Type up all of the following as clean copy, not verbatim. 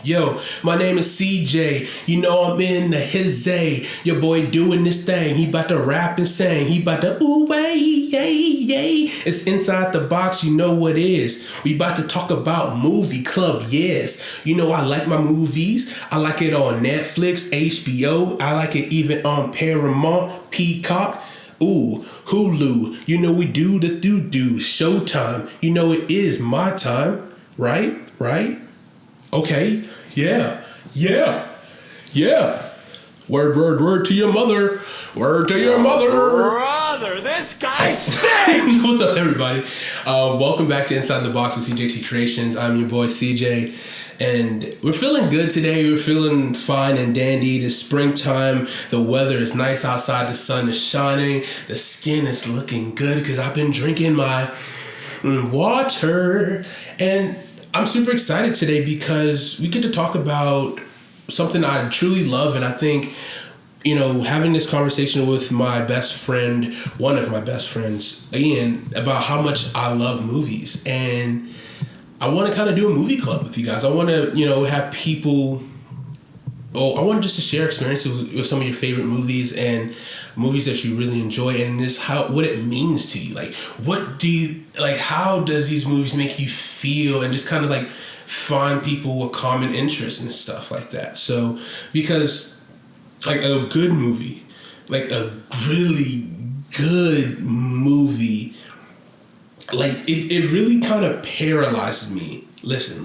Yo, my name is CJ. You know I'm in the hizzy. Your boy doing this thing. He about to rap and sing. He about to ooh way, yay, yay. It's inside the box. You know what it is. We about to talk about movie club. Yes, you know I like my movies. I like it on Netflix, HBO. I like it even on Paramount, Peacock. Ooh, Hulu. You know we do the do Showtime. You know it is my time, right? Okay, yeah. Word to your mother. Word to your mother. Brother, this guy stinks! What's up, everybody? Welcome back to Inside the Box with CJT Creations. I'm your boy, CJ. And we're feeling good today. We're feeling fine and dandy. It's springtime. The weather is nice outside. The sun is shining. The skin is looking good because I've been drinking my water. And I'm super excited today because we get to talk about something I truly love. And I think, you know, having this conversation with my best friend, one of my best friends, Ian, about how much I love movies. And I want to kind of do a movie club with you guys. I want to, you know, have people... I wanted just to share experiences with some of your favorite movies and movies that you really enjoy, and just what it means to you. Like, how does these movies make you feel, and just kind of like find people with common interests and stuff like that. So, because like a good movie, like a really good movie, like it really kind of paralyzes me. Listen.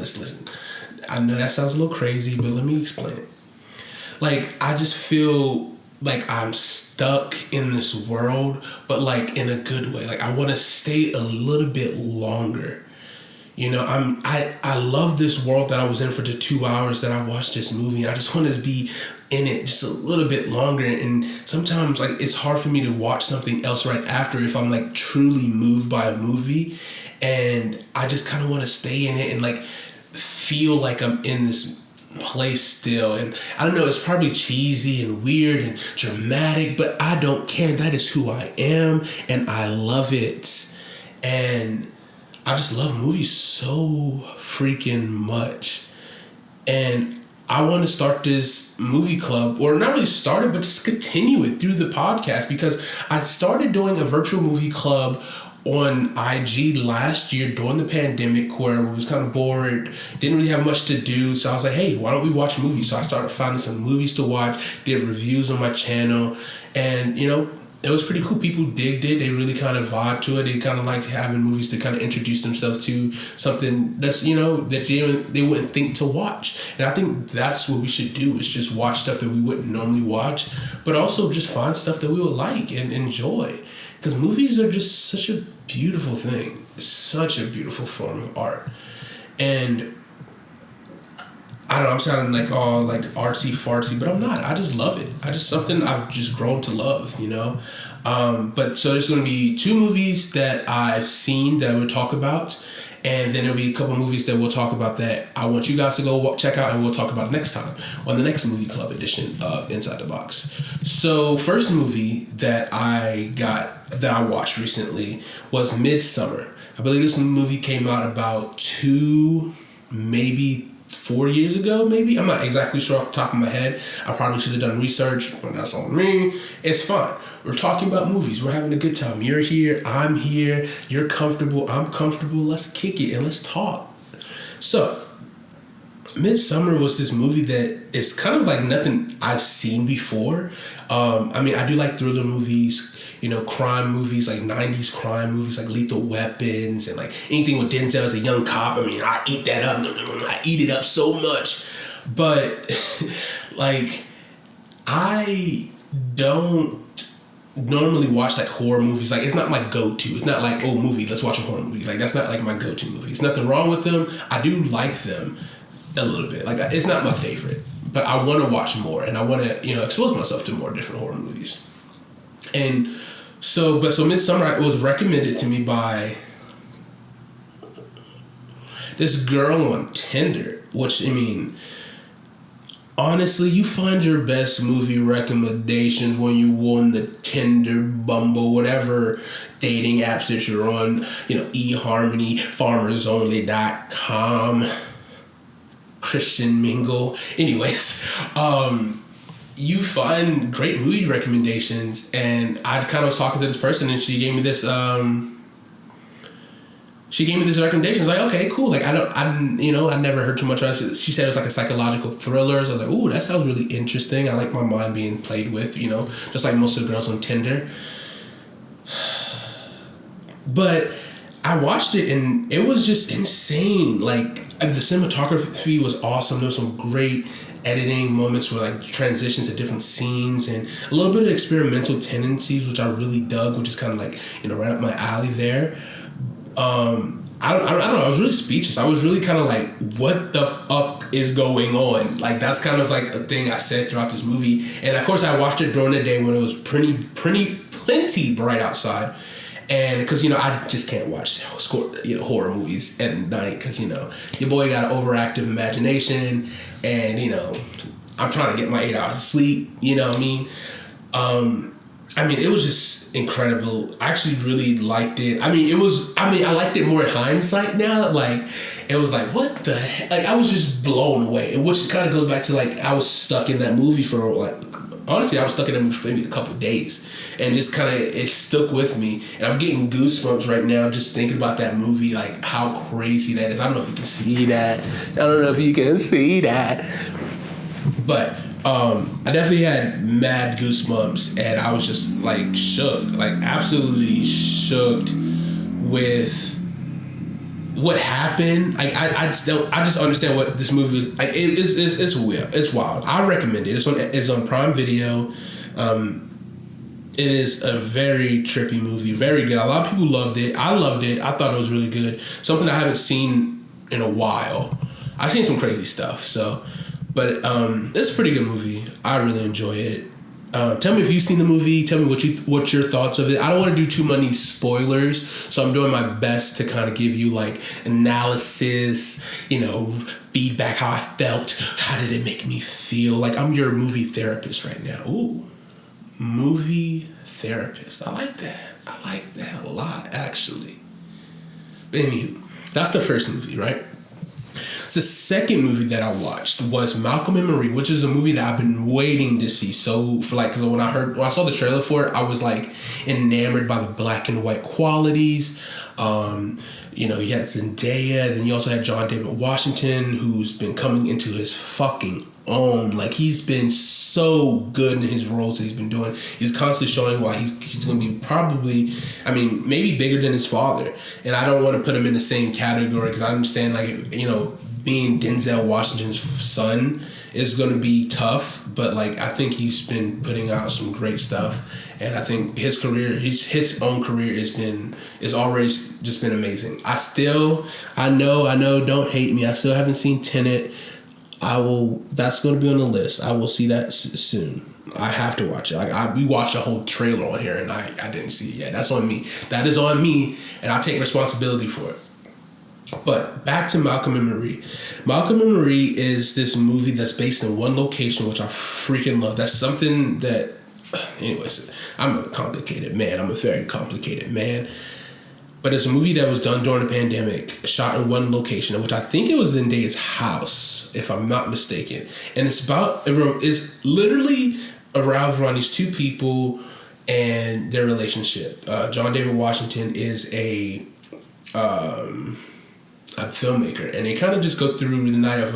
I know that sounds a little crazy, but let me explain it. Like, I just feel like I'm stuck in this world, but like in a good way. Like, I want to stay a little bit longer. You know, I love this world that I was in for the 2 hours that I watched this movie. I just want to be in it just a little bit longer. And sometimes, like, it's hard for me to watch something else right after if I'm like truly moved by a movie. And I just kind of want to stay in it and like feel like I'm in this place still. And I don't know, it's probably cheesy and weird and dramatic, but I don't care. That is who I am, and I love it. And I just love movies so freaking much. And I want to start this movie club, or not really start it, but just continue it through the podcast, because I started doing a virtual movie club on IG last year during the pandemic, where we was kind of bored, didn't really have much to do. So I was like, hey, why don't we watch movies? So I started finding some movies to watch, did reviews on my channel, and, you know, it was pretty cool. People digged it. They really kind of vibed to it. They kind of like having movies to kind of introduce themselves to something that's, you know, that they wouldn't think to watch. And I think that's what we should do, is just watch stuff that we wouldn't normally watch, but also just find stuff that we would like and enjoy. Because movies are just such a beautiful thing. Such a beautiful form of art. And I don't know, I'm sounding like all like artsy fartsy, but I'm not. I just love it. Something I've just grown to love, you know? But so there's going to be 2 movies that I've seen that I would talk about. And then there'll be a couple movies that we'll talk about that I want you guys to go check out, and we'll talk about next time on the next movie club edition of Inside the Box. So first movie that I watched recently was Midsommar. I believe this movie came out about 2, maybe 4 years ago, maybe. I'm not exactly sure off the top of my head. I probably should have done research, but that's on me. It's fine. We're talking about movies. We're having a good time. You're here. I'm here. You're comfortable. I'm comfortable. Let's kick it and let's talk. So, Midsommar was this movie that is kind of like nothing I've seen before. I mean, I do like thriller movies, you know, crime movies, like 90s crime movies, like Lethal Weapons, and like anything with Denzel as a young cop. I mean, I eat that up. I eat it up so much. But, like, I don't normally watch like horror movies. Like, it's not my go-to. It's not like, oh, movie, let's watch a horror movie. Like, that's not like my go-to movie. There's nothing wrong with them. I do like them a little bit. Like, it's not my favorite, but I want to watch more, and I want to, you know, expose myself to more different horror movies. And so Midsommar was recommended to me by this girl on Tinder, which, I mean, honestly, you find your best movie recommendations when you on the Tinder, Bumble, whatever dating apps that you're on, eHarmony, FarmersOnly.com, Christian Mingle. Anyways, you find great movie recommendations, and I kind of was talking to this person, and she gave me this. She gave me this recommendation. I was like, okay, cool. Like I never heard too much of it. She said it was like a psychological thriller. So I was like, ooh, that sounds really interesting. I like my mind being played with, just like most of the girls on Tinder. But I watched it and it was just insane. Like the cinematography was awesome. There was some great editing moments where like transitions to different scenes and a little bit of experimental tendencies, which I really dug, which is kind of like, right up my alley there. I don't know. I was really speechless. I was really kind of like, what the fuck is going on? Like, that's kind of like a thing I said throughout this movie. And of course I watched it during the day when it was plenty bright outside. And because, I just can't watch horror movies at night because, your boy got an overactive imagination and, I'm trying to get my 8 hours of sleep, you know what I mean? It was just incredible. I actually really liked it. I liked it more in hindsight now. Like, it was like, what the heck? Like, I was just blown away. And which kind of goes back to, like, I was stuck in that movie for, like, honestly, I was stuck in that movie for maybe a couple of days. And just kind of, it stuck with me. And I'm getting goosebumps right now just thinking about that movie, like, how crazy that is. I don't know if you can see that. But I definitely had mad goosebumps, and I was just like shook, like absolutely shook with what happened. Like I just understand what this movie is like. It's weird. It's wild. I recommend it. It's on Prime Video. It is a very trippy movie, very good. A lot of people loved it. I loved it. I thought it was really good. Something I haven't seen in a while. I've seen some crazy stuff, but it's a pretty good movie. I really enjoy it. Tell me if you've seen the movie. Tell me what your thoughts of it. I don't want to do too many spoilers, so I'm doing my best to kind of give you like analysis, feedback, how I felt, how did it make me feel. Like I'm your movie therapist right now. Ooh, movie therapist. I like that. I like that a lot, actually. But anywho, that's the first movie, right? So the second movie that I watched was Malcolm and Marie, which is a movie that I've been waiting to see. Because when I saw the trailer for it, I was like enamored by the black and white qualities. You had Zendaya, then you also had John David Washington, who's been coming into his fucking own. Like he's been so good in his roles that he's been doing. He's constantly showing why he's going to be probably, maybe bigger than his father. And I don't want to put him in the same category because I understand being Denzel Washington's son is going to be tough, but like I think he's been putting out some great stuff, and I think his own career is already just been amazing. I know, don't hate me. I still haven't seen Tenet. That's going to be on the list. I will see that soon. I have to watch it. We watched a whole trailer on here and I didn't see it yet. That's on me. That is on me, and I'll take responsibility for it. But back to Malcolm and Marie. Malcolm and Marie is this movie that's based in one location, which I freaking love. That's something that, anyways, I'm a complicated man. I'm a very complicated man. But it's a movie that was done during the pandemic, shot in one location, which I think it was Zendaya's house, if I'm not mistaken. And it's literally around these two people and their relationship. John David Washington is a filmmaker, and they kind of just go through the night of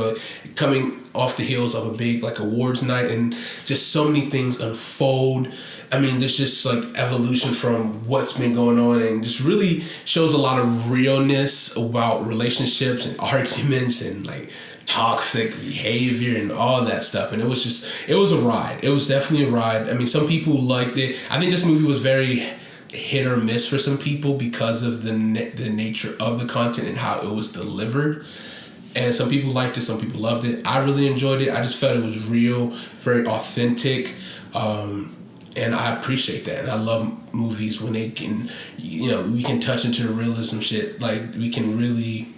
coming off the heels of a big like awards night, and just so many things unfold. There's just like evolution from what's been going on, and just really shows a lot of realness about relationships and arguments and like toxic behavior and all that stuff. And it was a ride. It was definitely a ride. Some people liked it. I think this movie was very hit or miss for some people because of the nature of the content and how it was delivered. And some people liked it, some people loved it. I really enjoyed it. I just felt it was real, very authentic. And I appreciate that. And I love movies when they can, we can touch into the realism shit. Like, we can really,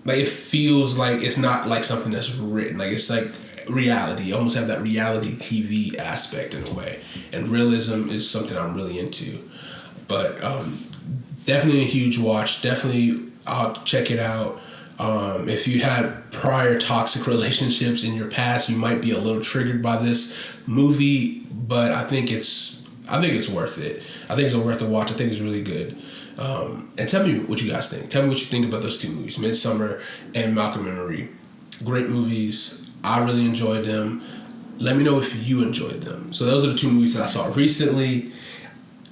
like, it feels like it's not like something that's written. Like, it's like reality. Almost have that reality TV aspect in a way. And realism is something I'm really into. But definitely a huge watch. Definitely I'll check it out. If you had prior toxic relationships in your past, you might be a little triggered by this movie, but I think it's worth it. I think it's worth a watch. I think it's really good. And tell me what you guys think. Tell me what you think about those two movies, Midsummer and Malcolm and Marie. Great movies. I really enjoyed them. Let me know if you enjoyed them. So those are the two movies that I saw recently.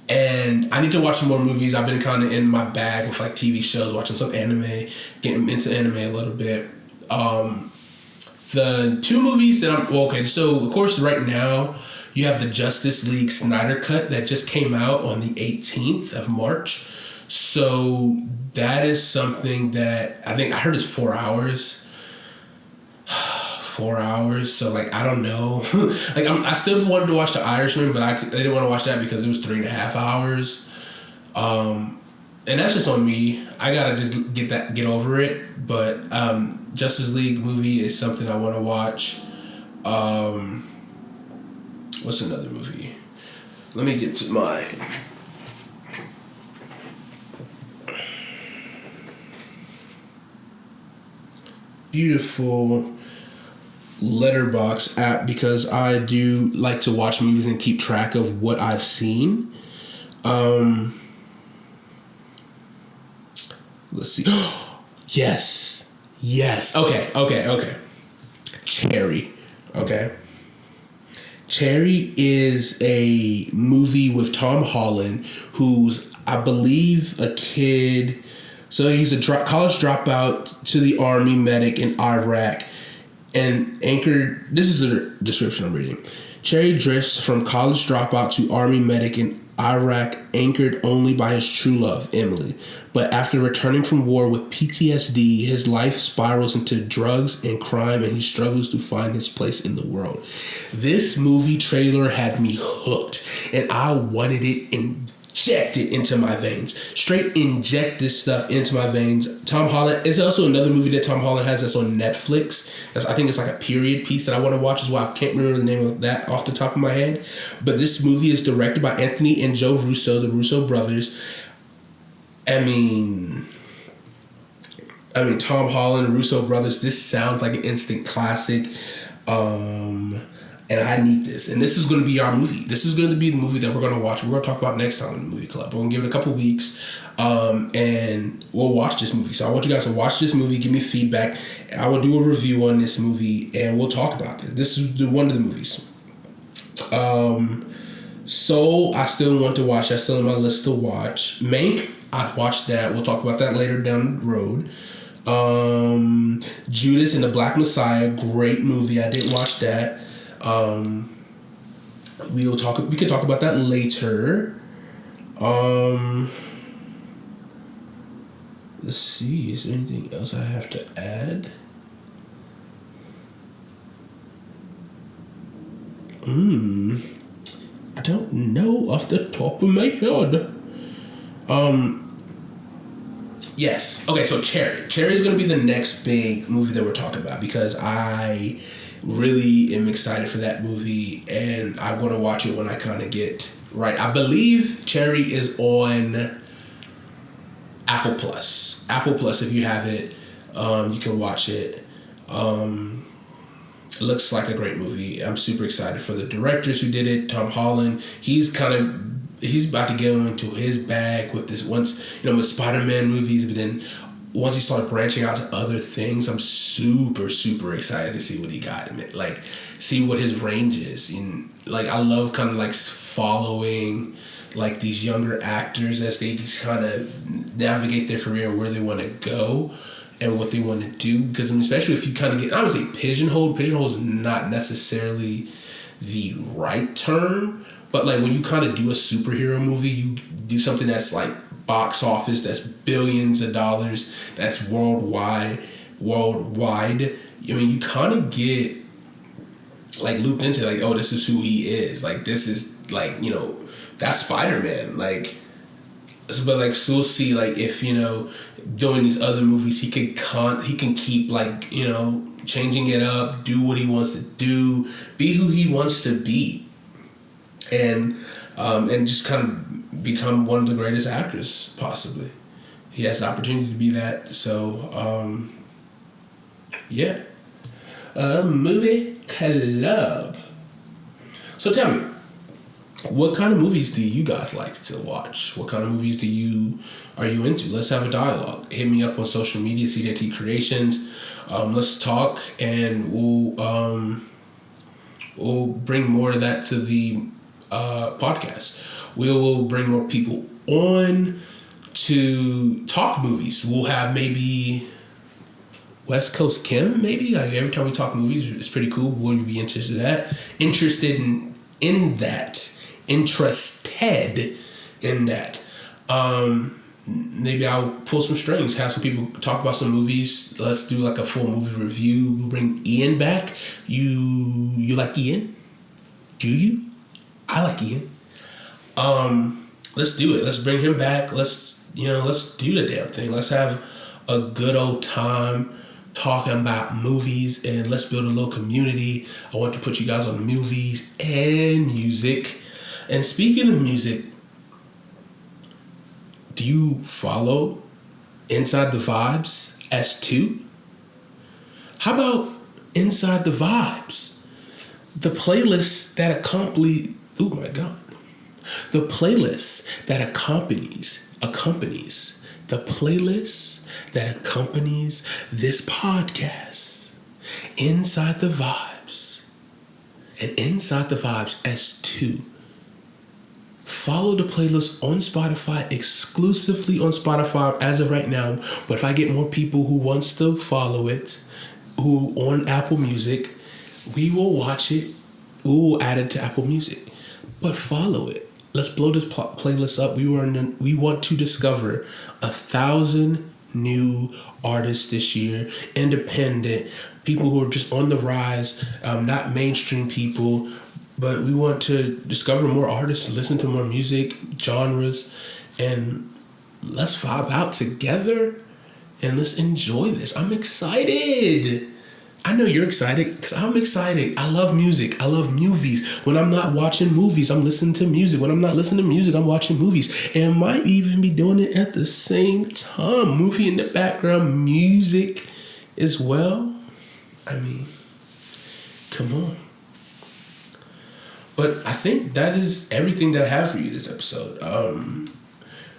And I need to watch some more movies. I've been kind of in my bag with like TV shows, watching some anime, getting into anime a little bit. The two movies that so of course right now you have the Justice League Snyder Cut that just came out on the 18th of March. So that is something that I heard is 4 hours. 4 hours, so like I don't know. I still wanted to watch The Irishman, but I didn't want to watch that because it was 3.5 hours. And that's just on me. I gotta just get over it. But Justice League movie is something I want to watch. What's another movie? Let me get to my beautiful Letterbox app, because I do like to watch movies and keep track of what I've seen. Let's see. Yes. Okay. Cherry. Okay. Cherry is a movie with Tom Holland, who's, I believe, a kid. So he's a college dropout to the Army medic in Iraq. And anchored, this is the description I'm reading. Cherry drifts from college dropout to Army medic in Iraq, anchored only by his true love, Emily. But after returning from war with PTSD, his life spirals into drugs and crime, and he struggles to find his place in the world. This movie trailer had me hooked, and I wanted it injected into my veins. Straight inject this stuff into my veins. Tom Holland, it's also another movie that Tom Holland has that's on Netflix. I think it's like a period piece that I want to watch as well. I can't remember the name of that off the top of my head. But this movie is directed by Anthony and Joe Russo, the Russo brothers. I mean, Tom Holland, Russo brothers, this sounds like an instant classic. And I need this. And this is going to be our movie. This is going to be the movie that we're going to watch. We're going to talk about next time in the movie club. We're going to give it a couple weeks. And we'll watch this movie. So I want you guys to watch this movie. Give me feedback. I will do a review on this movie. And we'll talk about it. This is one of the movies. Soul, I still want to watch. That's still on my list to watch. Mank, I watched that. We'll talk about that later down the road. Judas and the Black Messiah, great movie. I did watch that. We can talk about that later. Let's see, is there anything else I have to add? I don't know off the top of my head. Yes. Okay, so Cherry. Cherry is going to be the next big movie that we're talking about, because I really am excited for that movie, and I'm going to watch it when I kind of get right. I believe Cherry is on Apple Plus. Apple Plus, if you have it, you can watch it. It looks like a great movie. I'm super excited for the directors who did it. Tom Holland, he's about to get into his bag with this with Spider-Man movies, but then once he started branching out to other things, I'm super, super excited to see what he got. Like, see what his range is. And like, I love kind of like following like these younger actors as they kind of navigate their career, where they want to go and what they want to do. Because especially if you kind of get, I would say pigeonhole is not necessarily the right term, but like when you kind of do a superhero movie, you do something that's like box office, that's billions of dollars, that's worldwide. I mean, you kind of get like looped into like, oh, this is who he is. Like, this is like, that's Spider-Man. Like, but like, so we'll see, like, if, you know, doing these other movies, he can keep, like, you know, changing it up, do what he wants to do, be who he wants to be, and just kind of become one of the greatest actors possibly. He has the opportunity to be that. So yeah. Movie club. So tell me, what kind of movies do you guys like to watch? What kind of movies are you into? Let's have a dialogue. Hit me up on social media, CJT Creations. Let's talk, and we'll bring more of that to the podcast. We will bring more people on to talk movies. We'll have maybe West Coast Kim, maybe. Like, every time we talk movies, it's pretty cool. We'll be interested in that. Interested in that. Maybe I'll pull some strings, have some people talk about some movies. Let's do like a full movie review. We'll bring Ian back. You like Ian? Do you? I like Ian. Let's do it. Let's bring him back. Let's do the damn thing. Let's have a good old time talking about movies, and let's build a little community. I want to put you guys on the movies and music. And speaking of music, do you follow Inside the Vibes S2? How about Inside the Vibes? The playlist that accompanies this podcast. Inside the Vibes. And Inside the Vibes S2. Follow the playlist on Spotify, exclusively on Spotify as of right now. But if I get more people who wants to follow it, who on Apple Music, we will watch it. We will add it to Apple Music. But follow it. Let's blow this playlist up. We want to discover 1,000 new artists this year, independent people who are just on the rise, not mainstream people. But we want to discover more artists, listen to more music, genres, and let's vibe out together and let's enjoy this. I'm excited. I know you're excited because I'm excited. I love music. I love movies. When I'm not watching movies, I'm listening to music. When I'm not listening to music, I'm watching movies. And might even be doing it at the same time. Movie in the background, music as well. I mean, come on. But I think that is everything that I have for you this episode.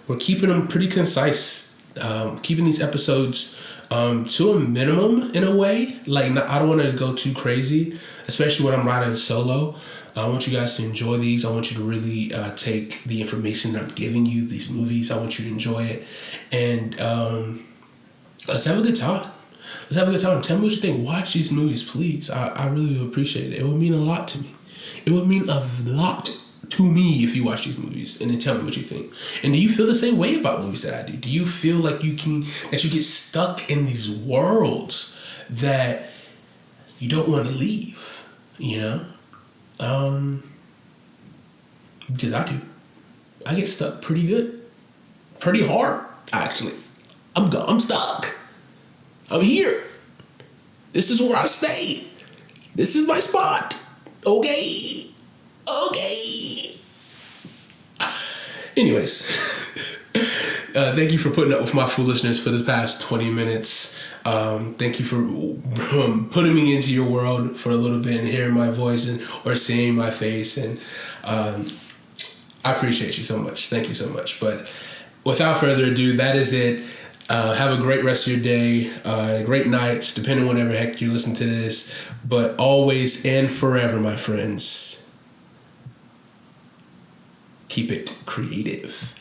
We're keeping them pretty concise. Keeping these episodes to a minimum in a way. Like, I don't want to go too crazy, especially when I'm riding solo. I want you guys to enjoy these. I want you to really take the information that I'm giving you, these movies. I want you to enjoy it. And let's have a good time. Let's have a good time. Tell me what you think. Watch these movies, please. I really would appreciate it. It would mean a lot to me. It would mean a lot to me if you watch these movies and then tell me what you think. And do you feel the same way about movies that I do? Do you feel like you get stuck in these worlds that you don't want to leave? You know? Because I do. I get stuck pretty good. Pretty hard, actually. I'm stuck. I'm here. This is where I stay. This is my spot. Okay. Anyways, thank you for putting up with my foolishness for the past 20 minutes. Thank you for putting me into your world for a little bit and hearing my voice or seeing my face. And I appreciate you so much. Thank you so much. But without further ado, that is it. Have a great rest of your day, great nights, depending on whatever heck you listen to this. But always and forever, my friends, keep it creative.